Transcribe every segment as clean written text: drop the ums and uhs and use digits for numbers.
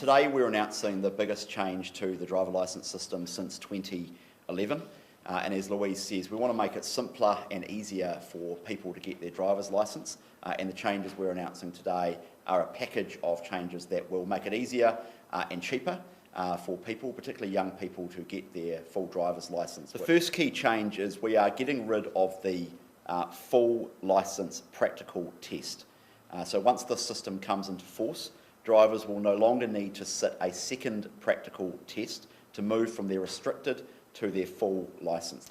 Today we're announcing the biggest change to the driver licence system since 2011. And as Louise says, we want to make it simpler and easier for people to get their driver's licence. And the changes we're announcing today are a package of changes that will make it easier and cheaper for people, particularly young people, to get their full driver's licence. The first key change is we are getting rid of the full licence practical test. So once this system comes into force, drivers will no longer need to sit a second practical test to move from their restricted to their full licence.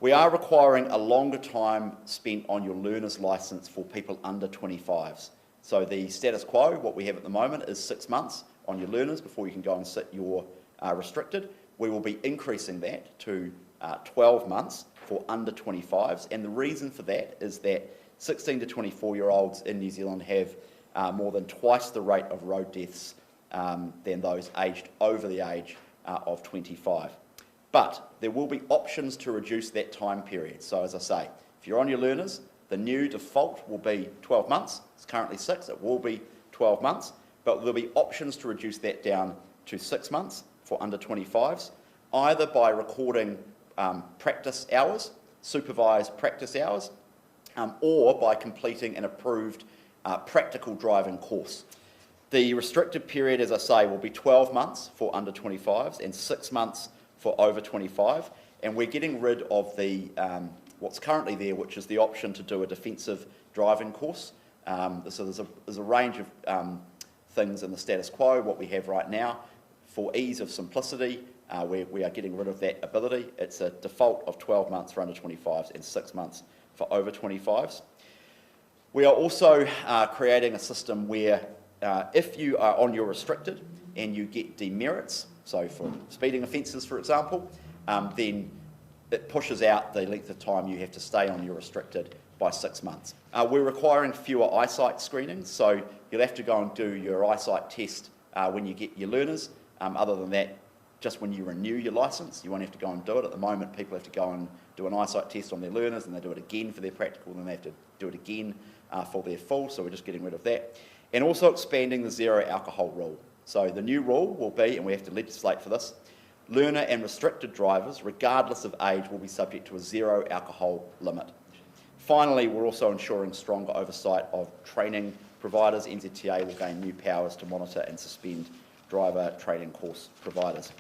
We are requiring a longer time spent on your learner's licence for people under 25s. So the status quo, what we have at the moment, is 6 months on your learners before you can go and sit your restricted. We will be increasing that to 12 months for under 25s, and the reason for that is that 16 to 24-year-olds in New Zealand have more than twice the rate of road deaths than those aged over the age of 25. But there will be options to reduce that time period. So as I say, if you're on your learners, the new default will be 12 months. It's currently 6, it will be 12 months, but there'll be options to reduce that down to 6 months for under 25s, either by recording practice hours, supervised practice hours, or by completing an approved practical driving course. The restricted period, as I say, will be 12 months for under 25s and 6 months for over 25, and we're getting rid of the what's currently there, which is the option to do a defensive driving course. So there's a range of things in the status quo, what we have right now. For ease of simplicity, we are getting rid of that ability. It's a default of 12 months for under 25s and 6 months for over 25s. We are also creating a system where if you are on your restricted and you get demerits, so for speeding offences, for example, then it pushes out the length of time you have to stay on your restricted by 6 months. We're requiring fewer eyesight screenings, so you'll have to go and do your eyesight test when you get your learners. Other than that, just when you renew your licence, you won't have to go and do it. At the moment, people have to go and do an eyesight test on their learners, and they do it again for their practical, and then they have to do it again for their full, so we're just getting rid of that. And also expanding the zero alcohol rule. So the new rule will be, and we have to legislate for this, learner and restricted drivers, regardless of age, will be subject to a zero alcohol limit. Finally, we're also ensuring stronger oversight of training providers. NZTA will gain new powers to monitor and suspend driver training course providers.